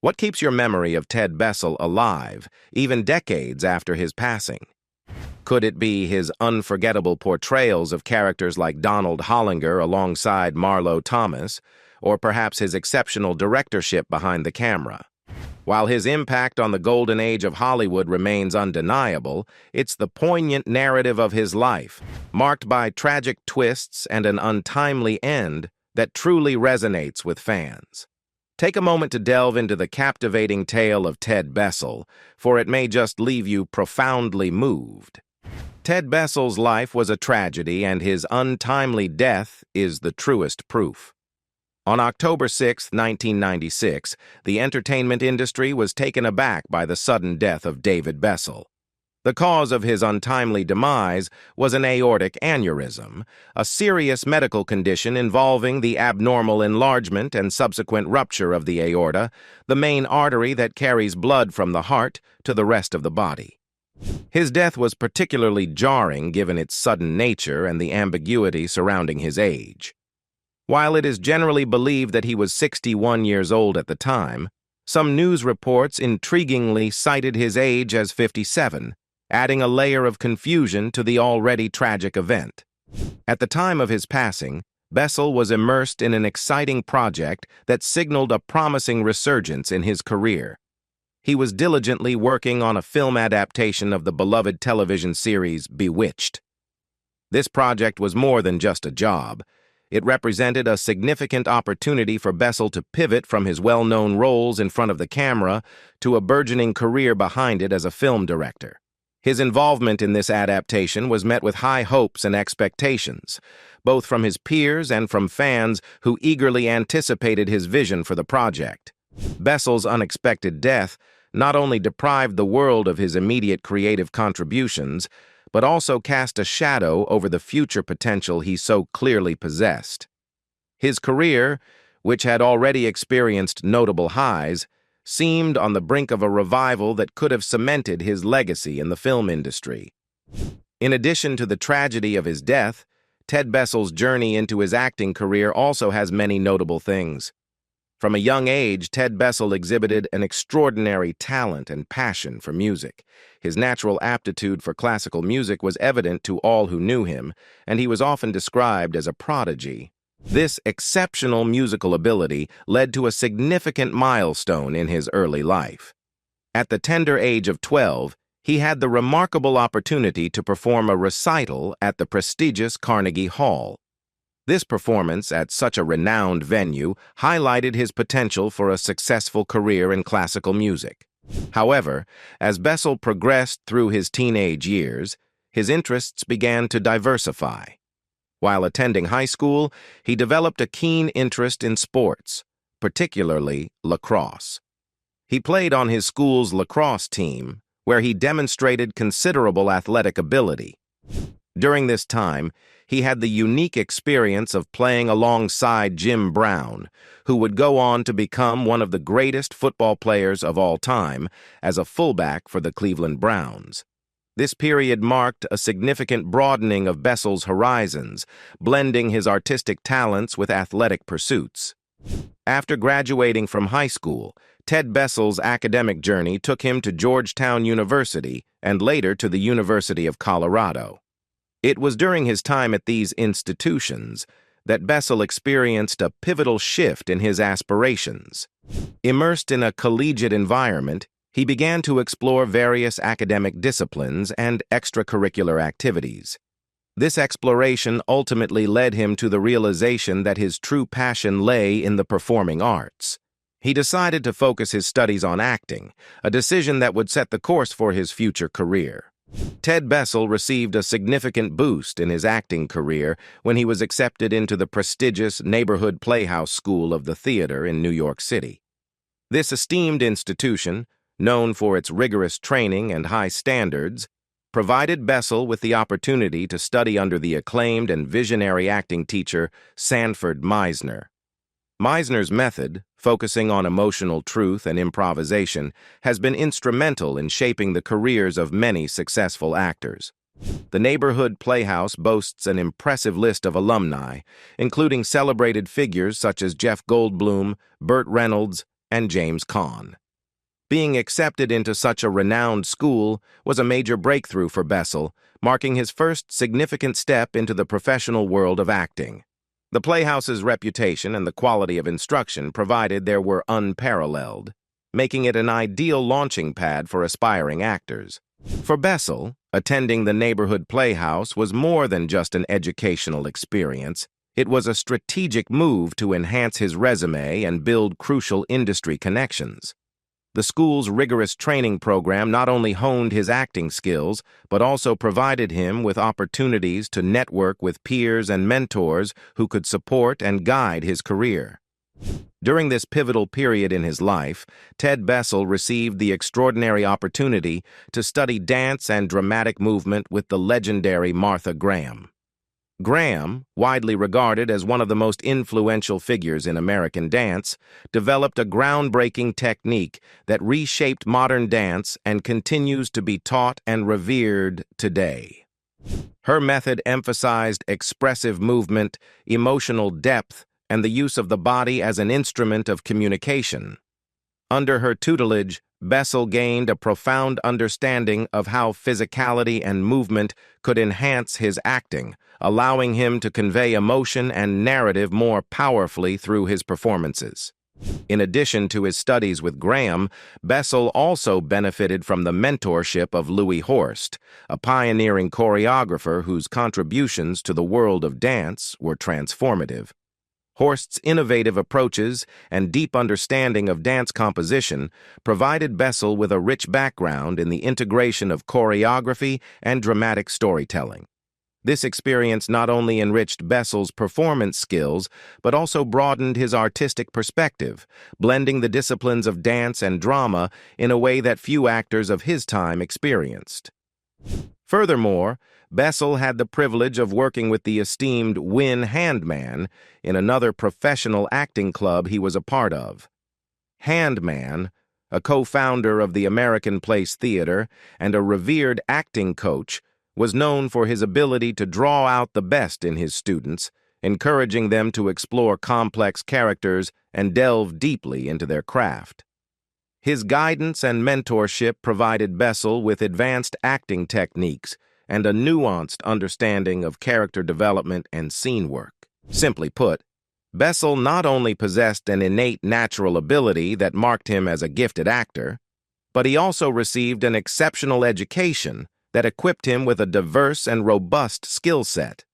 What keeps your memory of Ted Bessell alive, even decades after his passing? Could it be his unforgettable portrayals of characters like Donald Hollinger alongside Marlo Thomas, or perhaps his exceptional directorship behind the camera? While his impact on the golden age of Hollywood remains undeniable, it's the poignant narrative of his life, marked by tragic twists and an untimely end, that truly resonates with fans. Take a moment to delve into the captivating tale of Ted Bessell, for it may just leave you profoundly moved. Ted Bessell's life was a tragedy, and his untimely death is the truest proof. On October 6, 1996, the entertainment industry was taken aback by the sudden death of David Bessell. The cause of his untimely demise was an aortic aneurysm, a serious medical condition involving the abnormal enlargement and subsequent rupture of the aorta, the main artery that carries blood from the heart to the rest of the body. His death was particularly jarring given its sudden nature and the ambiguity surrounding his age. While it is generally believed that he was 61 years old at the time, some news reports intriguingly cited his age as 57, adding a layer of confusion to the already tragic event. At the time of his passing, Bessell was immersed in an exciting project that signaled a promising resurgence in his career. He was diligently working on a film adaptation of the beloved television series Bewitched. This project was more than just a job. It represented a significant opportunity for Bessell to pivot from his well-known roles in front of the camera to a burgeoning career behind it as a film director. His involvement in this adaptation was met with high hopes and expectations, both from his peers and from fans who eagerly anticipated his vision for the project. Bessell's unexpected death not only deprived the world of his immediate creative contributions, but also cast a shadow over the future potential he so clearly possessed. His career, which had already experienced notable highs, seemed on the brink of a revival that could have cemented his legacy in the film industry. In addition to the tragedy of his death, Ted Bessell's journey into his acting career also has many notable things. From a young age, Ted Bessell exhibited an extraordinary talent and passion for music. His natural aptitude for classical music was evident to all who knew him, and he was often described as a prodigy. This exceptional musical ability led to a significant milestone in his early life. At the tender age of 12, he had the remarkable opportunity to perform a recital at the prestigious Carnegie Hall. This performance at such a renowned venue highlighted his potential for a successful career in classical music. However, as Bessell progressed through his teenage years, his interests began to diversify. While attending high school, he developed a keen interest in sports, particularly lacrosse. He played on his school's lacrosse team, where he demonstrated considerable athletic ability. During this time, he had the unique experience of playing alongside Jim Brown, who would go on to become one of the greatest football players of all time as a fullback for the Cleveland Browns. This period marked a significant broadening of Bessell's horizons, blending his artistic talents with athletic pursuits. After graduating from high school, Ted Bessell's academic journey took him to Georgetown University and later to the University of Colorado. It was during his time at these institutions that Bessell experienced a pivotal shift in his aspirations. Immersed in a collegiate environment, he began to explore various academic disciplines and extracurricular activities. This exploration ultimately led him to the realization that his true passion lay in the performing arts. He decided to focus his studies on acting, a decision that would set the course for his future career. Ted Bessell received a significant boost in his acting career when he was accepted into the prestigious Neighborhood Playhouse School of the Theater in New York City. This esteemed institution, known for its rigorous training and high standards, provided Bessell with the opportunity to study under the acclaimed and visionary acting teacher Sanford Meisner. Meisner's method, focusing on emotional truth and improvisation, has been instrumental in shaping the careers of many successful actors. The Neighborhood Playhouse boasts an impressive list of alumni, including celebrated figures such as Jeff Goldblum, Burt Reynolds, and James Caan. Being accepted into such a renowned school was a major breakthrough for Bessell, marking his first significant step into the professional world of acting. The Playhouse's reputation and the quality of instruction provided there were unparalleled, making it an ideal launching pad for aspiring actors. For Bessell, attending the neighborhood playhouse was more than just an educational experience. It was a strategic move to enhance his resume and build crucial industry connections. The school's rigorous training program not only honed his acting skills, but also provided him with opportunities to network with peers and mentors who could support and guide his career. During this pivotal period in his life, Ted Bessell received the extraordinary opportunity to study dance and dramatic movement with the legendary Martha Graham. Graham, widely regarded as one of the most influential figures in American dance, developed a groundbreaking technique that reshaped modern dance and continues to be taught and revered today. Her method emphasized expressive movement, emotional depth, and the use of the body as an instrument of communication. Under her tutelage, Bessell gained a profound understanding of how physicality and movement could enhance his acting, allowing him to convey emotion and narrative more powerfully through his performances. In addition to his studies with Graham, Bessell also benefited from the mentorship of Louis Horst, a pioneering choreographer whose contributions to the world of dance were transformative. Horst's innovative approaches and deep understanding of dance composition provided Bessell with a rich background in the integration of choreography and dramatic storytelling. This experience not only enriched Bessell's performance skills, but also broadened his artistic perspective, blending the disciplines of dance and drama in a way that few actors of his time experienced. Furthermore, Bessell had the privilege of working with the esteemed Win Handman in another professional acting club he was a part of. Handman, a co-founder of the American Place Theater and a revered acting coach, was known for his ability to draw out the best in his students, encouraging them to explore complex characters and delve deeply into their craft. His guidance and mentorship provided Bessell with advanced acting techniques and a nuanced understanding of character development and scene work. Simply put, Bessell not only possessed an innate natural ability that marked him as a gifted actor, but he also received an exceptional education that equipped him with a diverse and robust skill set.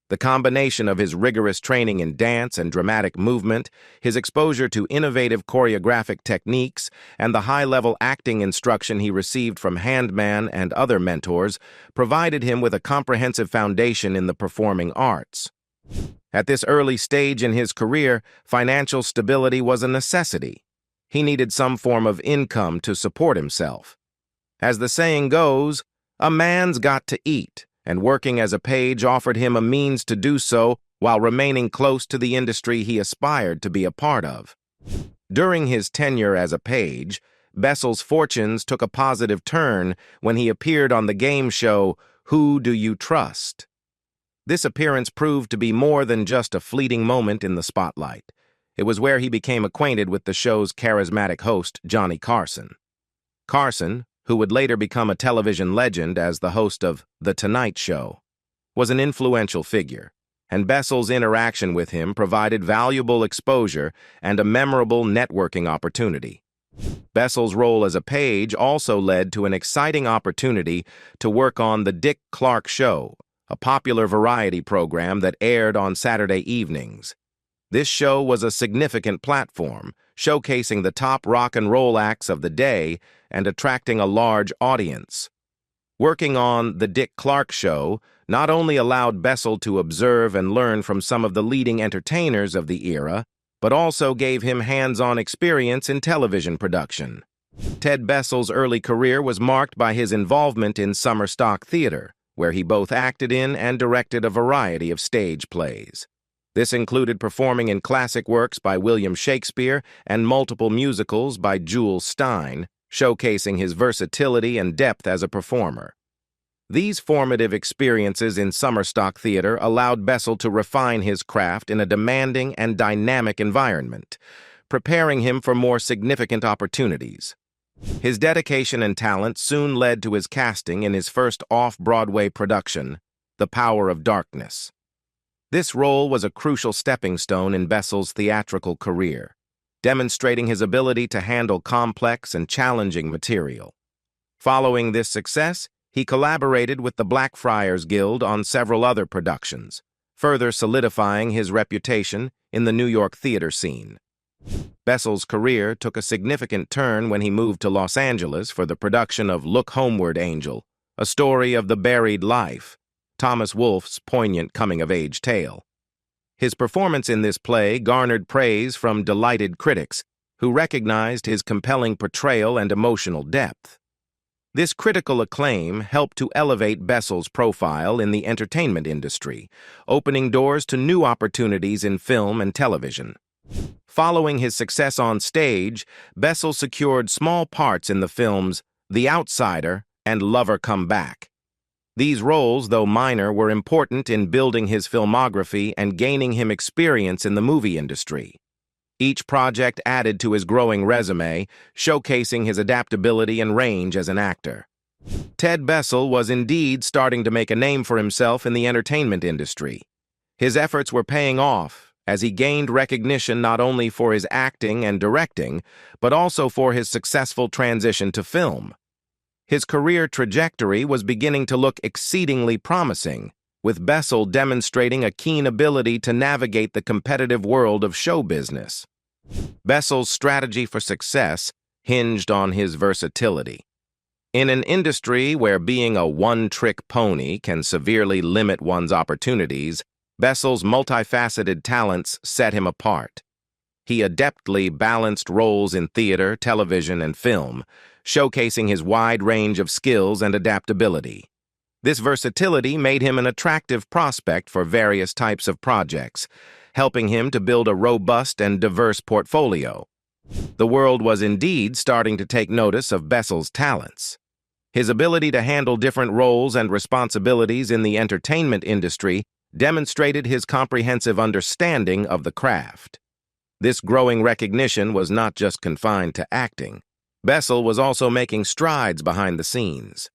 The combination of his rigorous training in dance and dramatic movement, his exposure to innovative choreographic techniques, and the high-level acting instruction he received from Handman and other mentors provided him with a comprehensive foundation in the performing arts. At this early stage in his career, financial stability was a necessity. He needed some form of income to support himself. As the saying goes, a man's got to eat, and working as a page offered him a means to do so while remaining close to the industry he aspired to be a part of. During his tenure as a page, Bessell's fortunes took a positive turn when he appeared on the game show Who Do You Trust? This appearance proved to be more than just a fleeting moment in the spotlight. It was where he became acquainted with the show's charismatic host, Johnny Carson. Carson, who would later become a television legend as the host of The Tonight Show, was an influential figure, and Bessell's interaction with him provided valuable exposure and a memorable networking opportunity. Bessell's role as a page also led to an exciting opportunity to work on The Dick Clark Show, a popular variety program that aired on Saturday evenings. This show was a significant platform, showcasing the top rock and roll acts of the day and attracting a large audience. Working on The Dick Clark Show not only allowed Bessell to observe and learn from some of the leading entertainers of the era, but also gave him hands-on experience in television production. Ted Bessell's early career was marked by his involvement in summer stock theater, where he both acted in and directed a variety of stage plays. This included performing in classic works by William Shakespeare and multiple musicals by Jules Stein, showcasing his versatility and depth as a performer. These formative experiences in summer stock theater allowed Bessell to refine his craft in a demanding and dynamic environment, preparing him for more significant opportunities. His dedication and talent soon led to his casting in his first off-Broadway production, The Power of Darkness. This role was a crucial stepping stone in Bessell's theatrical career, demonstrating his ability to handle complex and challenging material. Following this success, he collaborated with the Blackfriars Guild on several other productions, further solidifying his reputation in the New York theater scene. Bessell's career took a significant turn when he moved to Los Angeles for the production of Look Homeward, Angel, a story of the buried life, Thomas Wolfe's poignant coming-of-age tale. His performance in this play garnered praise from delighted critics, who recognized his compelling portrayal and emotional depth. This critical acclaim helped to elevate Bessell's profile in the entertainment industry, opening doors to new opportunities in film and television. Following his success on stage, Bessell secured small parts in the films The Outsider and Lover Come Back. These roles, though minor, were important in building his filmography and gaining him experience in the movie industry. Each project added to his growing resume, showcasing his adaptability and range as an actor. Ted Bessell was indeed starting to make a name for himself in the entertainment industry. His efforts were paying off, as he gained recognition not only for his acting and directing, but also for his successful transition to film. His career trajectory was beginning to look exceedingly promising, with Bessell demonstrating a keen ability to navigate the competitive world of show business. Bessell's strategy for success hinged on his versatility. In an industry where being a one-trick pony can severely limit one's opportunities, Bessell's multifaceted talents set him apart. He adeptly balanced roles in theater, television, and film, showcasing his wide range of skills and adaptability. This versatility made him an attractive prospect for various types of projects, helping him to build a robust and diverse portfolio. The world was indeed starting to take notice of Bessell's talents. His ability to handle different roles and responsibilities in the entertainment industry demonstrated his comprehensive understanding of the craft. This growing recognition was not just confined to acting. Bessell was also making strides behind the scenes.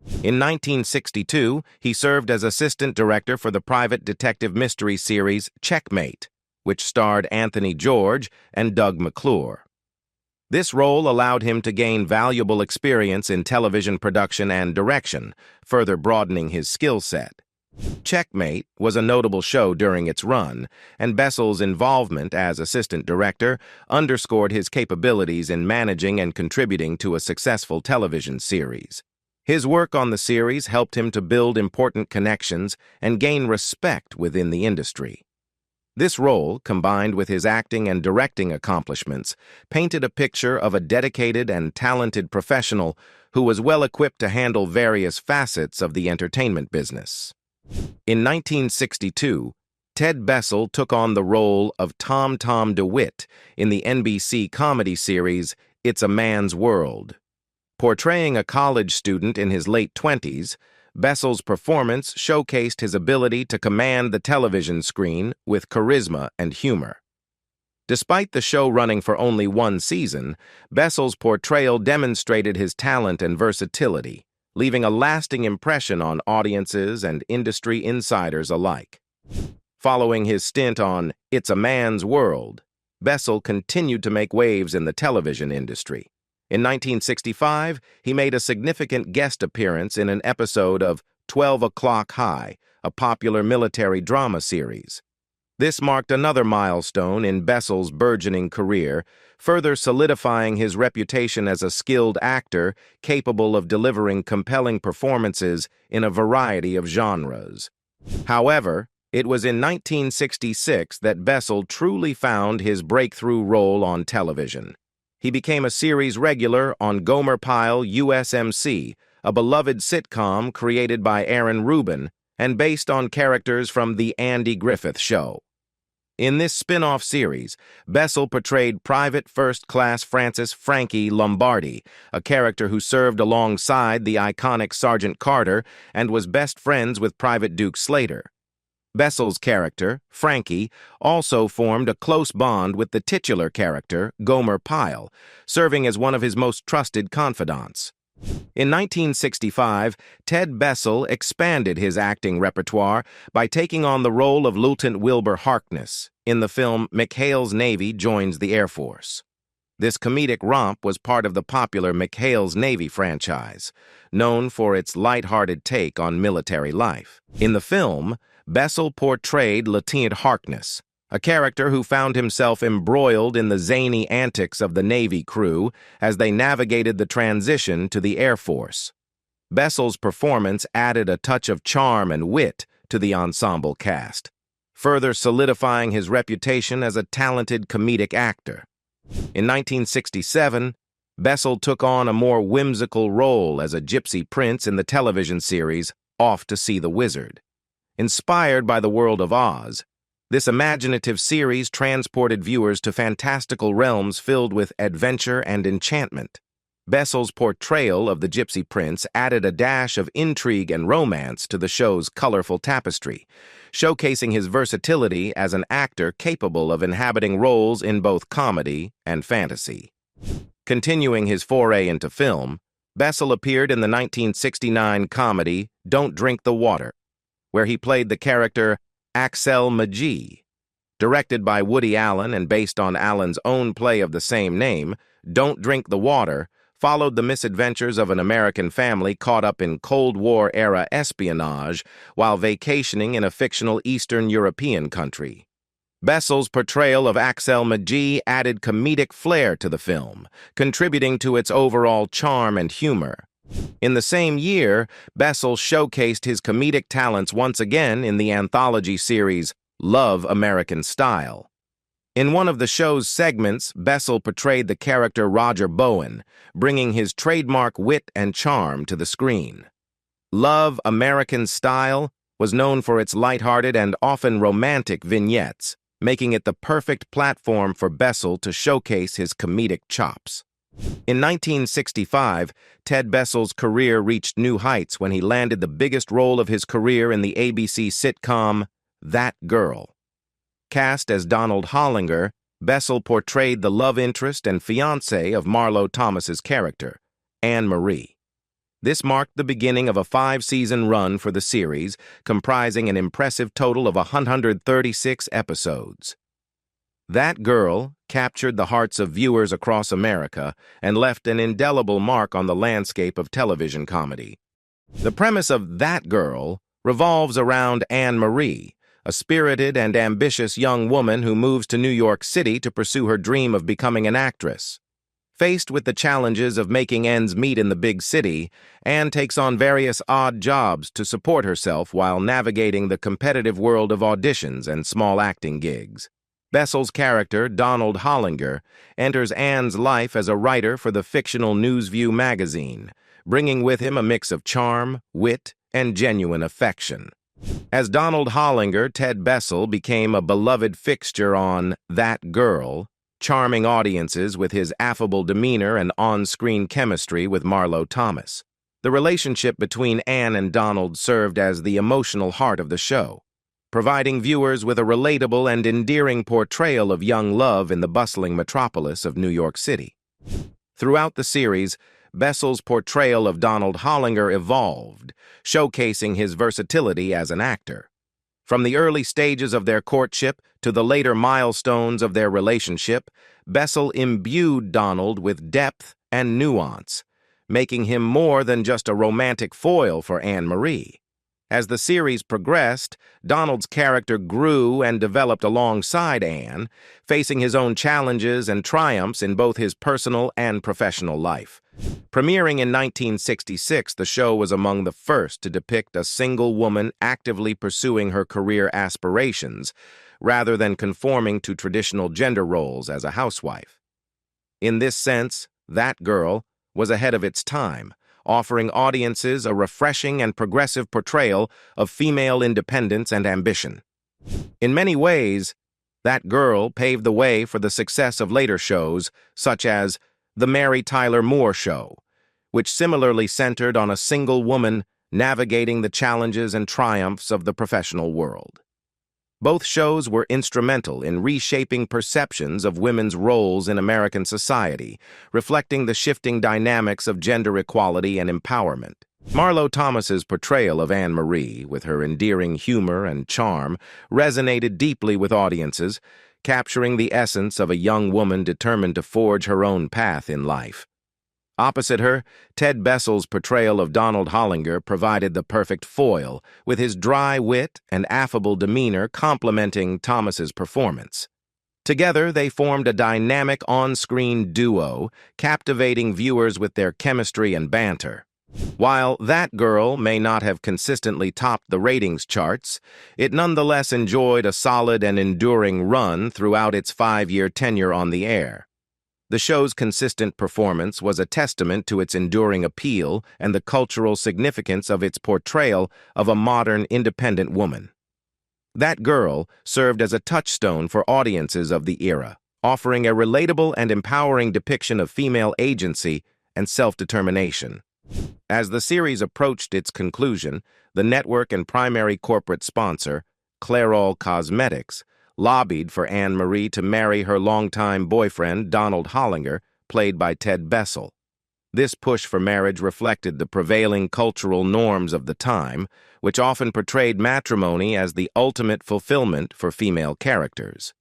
In 1962, he served as assistant director for the private detective mystery series Checkmate, which starred Anthony George and Doug McClure. This role allowed him to gain valuable experience in television production and direction, further broadening his skill set. Checkmate was a notable show during its run, and Bessell's involvement as assistant director underscored his capabilities in managing and contributing to a successful television series. His work on the series helped him to build important connections and gain respect within the industry. This role, combined with his acting and directing accomplishments, painted a picture of a dedicated and talented professional who was well-equipped to handle various facets of the entertainment business. In 1962, Ted Bessell took on the role of Tom DeWitt in the NBC comedy series It's a Man's World. Portraying a college student in his late 20s, Bessell's performance showcased his ability to command the television screen with charisma and humor. Despite the show running for only one season, Bessell's portrayal demonstrated his talent and versatility, leaving a lasting impression on audiences and industry insiders alike. Following his stint on It's a Man's World, Bessell continued to make waves in the television industry. In 1965, he made a significant guest appearance in an episode of 12 O'Clock High, a popular military drama series. This marked another milestone in Bessell's burgeoning career, further solidifying his reputation as a skilled actor capable of delivering compelling performances in a variety of genres. However, it was in 1966 that Bessell truly found his breakthrough role on television. He became a series regular on Gomer Pyle USMC, a beloved sitcom created by Aaron Rubin and based on characters from The Andy Griffith Show. In this spin-off series, Bessell portrayed Private First Class Francis Frankie Lombardi, a character who served alongside the iconic Sergeant Carter and was best friends with Private Duke Slater. Bessell's character, Frankie, also formed a close bond with the titular character, Gomer Pyle, serving as one of his most trusted confidants. In 1965, Ted Bessell expanded his acting repertoire by taking on the role of Lieutenant Wilbur Harkness in the film McHale's Navy Joins the Air Force. This comedic romp was part of the popular McHale's Navy franchise, known for its light-hearted take on military life. In the film, Bessell portrayed Lieutenant Harkness, a character who found himself embroiled in the zany antics of the Navy crew as they navigated the transition to the Air Force. Bessell's performance added a touch of charm and wit to the ensemble cast, further solidifying his reputation as a talented comedic actor. In 1967, Bessell took on a more whimsical role as a gypsy prince in the television series Off to See the Wizard. Inspired by the world of Oz, this imaginative series transported viewers to fantastical realms filled with adventure and enchantment. Bessell's portrayal of the Gypsy Prince added a dash of intrigue and romance to the show's colorful tapestry, showcasing his versatility as an actor capable of inhabiting roles in both comedy and fantasy. Continuing his foray into film, Bessell appeared in the 1969 comedy Don't Drink the Water, where he played the character Axel Magee. Directed by Woody Allen and based on Allen's own play of the same name, Don't Drink the Water followed the misadventures of an American family caught up in Cold War-era espionage while vacationing in a fictional Eastern European country. Bessell's portrayal of Axel Magee added comedic flair to the film, contributing to its overall charm and humor. In the same year, Bessell showcased his comedic talents once again in the anthology series Love American Style. In one of the show's segments, Bessell portrayed the character Roger Bowen, bringing his trademark wit and charm to the screen. Love American Style was known for its lighthearted and often romantic vignettes, making it the perfect platform for Bessell to showcase his comedic chops. In 1965, Ted Bessell's career reached new heights when he landed the biggest role of his career in the ABC sitcom That Girl. Cast as Donald Hollinger, Bessell portrayed the love interest and fiancée of Marlo Thomas's character, Anne Marie. This marked the beginning of a 5-season run for the series, comprising an impressive total of 136 episodes. That Girl captured the hearts of viewers across America and left an indelible mark on the landscape of television comedy. The premise of That Girl revolves around Anne Marie, a spirited and ambitious young woman who moves to New York City to pursue her dream of becoming an actress. Faced with the challenges of making ends meet in the big city, Anne takes on various odd jobs to support herself while navigating the competitive world of auditions and small acting gigs. Bessell's character, Donald Hollinger, enters Anne's life as a writer for the fictional Newsview magazine, bringing with him a mix of charm, wit, and genuine affection. As Donald Hollinger, Ted Bessell became a beloved fixture on That Girl, charming audiences with his affable demeanor and on-screen chemistry with Marlo Thomas. The relationship between Anne and Donald served as the emotional heart of the show, providing viewers with a relatable and endearing portrayal of young love in the bustling metropolis of New York City. Throughout the series, Bessell's portrayal of Donald Hollinger evolved, showcasing his versatility as an actor. From the early stages of their courtship to the later milestones of their relationship, Bessell imbued Donald with depth and nuance, making him more than just a romantic foil for Anne Marie. As the series progressed, Donald's character grew and developed alongside Anne, facing his own challenges and triumphs in both his personal and professional life. Premiering in 1966, the show was among the first to depict a single woman actively pursuing her career aspirations, rather than conforming to traditional gender roles as a housewife. In this sense, That Girl was ahead of its time, offering audiences a refreshing and progressive portrayal of female independence and ambition. In many ways, That Girl paved the way for the success of later shows, such as The Mary Tyler Moore Show, which similarly centered on a single woman navigating the challenges and triumphs of the professional world. Both shows were instrumental in reshaping perceptions of women's roles in American society, reflecting the shifting dynamics of gender equality and empowerment. Marlo Thomas's portrayal of Anne Marie, with her endearing humor and charm, resonated deeply with audiences, capturing the essence of a young woman determined to forge her own path in life. Opposite her, Ted Bessell's portrayal of Donald Hollinger provided the perfect foil, with his dry wit and affable demeanor complementing Thomas's performance. Together, they formed a dynamic on-screen duo, captivating viewers with their chemistry and banter. While That Girl may not have consistently topped the ratings charts, it nonetheless enjoyed a solid and enduring run throughout its 5-year tenure on the air. The show's consistent performance was a testament to its enduring appeal and the cultural significance of its portrayal of a modern, independent woman. That Girl served as a touchstone for audiences of the era, offering a relatable and empowering depiction of female agency and self-determination. As the series approached its conclusion, the network and primary corporate sponsor, Clairol Cosmetics, lobbied for Anne Marie to marry her longtime boyfriend, Donald Hollinger, played by Ted Bessell. This push for marriage reflected the prevailing cultural norms of the time, which often portrayed matrimony as the ultimate fulfillment for female characters.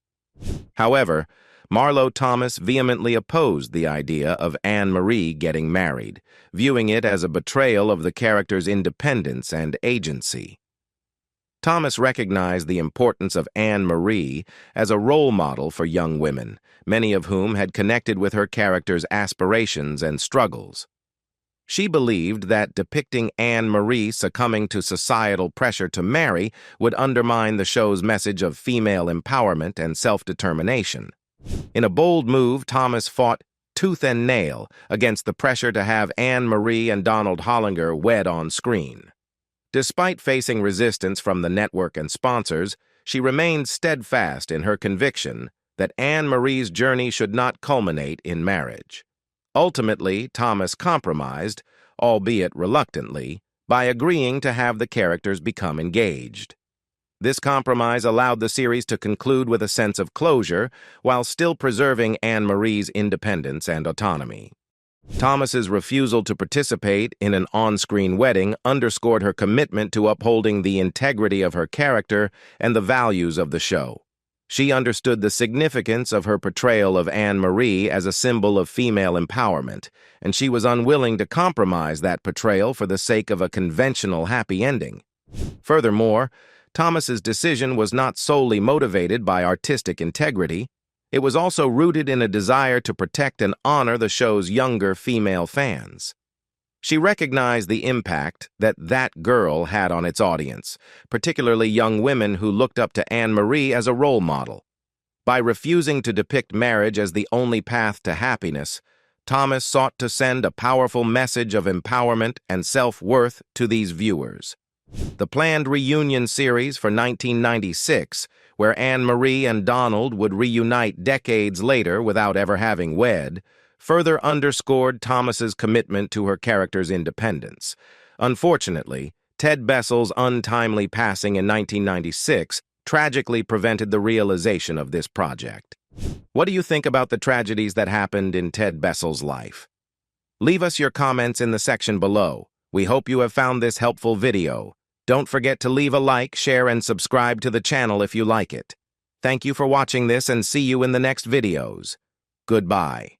However, Marlo Thomas vehemently opposed the idea of Anne Marie getting married, viewing it as a betrayal of the character's independence and agency. Thomas recognized the importance of Anne Marie as a role model for young women, many of whom had connected with her character's aspirations and struggles. She believed that depicting Anne Marie succumbing to societal pressure to marry would undermine the show's message of female empowerment and self-determination. In a bold move, Thomas fought tooth and nail against the pressure to have Anne Marie and Donald Hollinger wed on screen. Despite facing resistance from the network and sponsors, she remained steadfast in her conviction that Anne Marie's journey should not culminate in marriage. Ultimately, Thomas compromised, albeit reluctantly, by agreeing to have the characters become engaged. This compromise allowed the series to conclude with a sense of closure while still preserving Anne Marie's independence and autonomy. Thomas's refusal to participate in an on-screen wedding underscored her commitment to upholding the integrity of her character and the values of the show. She understood the significance of her portrayal of Anne Marie as a symbol of female empowerment, and she was unwilling to compromise that portrayal for the sake of a conventional happy ending. Furthermore, Thomas's decision was not solely motivated by artistic integrity. It was also rooted in a desire to protect and honor the show's younger female fans. She recognized the impact that Girl had on its audience, particularly young women who looked up to Anne Marie as a role model. By refusing to depict marriage as the only path to happiness, Thomas sought to send a powerful message of empowerment and self-worth to these viewers. The planned reunion series for 1996, where Anne Marie and Donald would reunite decades later without ever having wed, further underscored Thomas's commitment to her character's independence. Unfortunately, Ted Bessell's untimely passing in 1996 tragically prevented the realization of this project. What do you think about the tragedies that happened in Ted Bessell's life? Leave us your comments in the section below. We hope you have found this helpful video. Don't forget to leave a like, share, and subscribe to the channel if you like it. Thank you for watching this and see you in the next videos. Goodbye.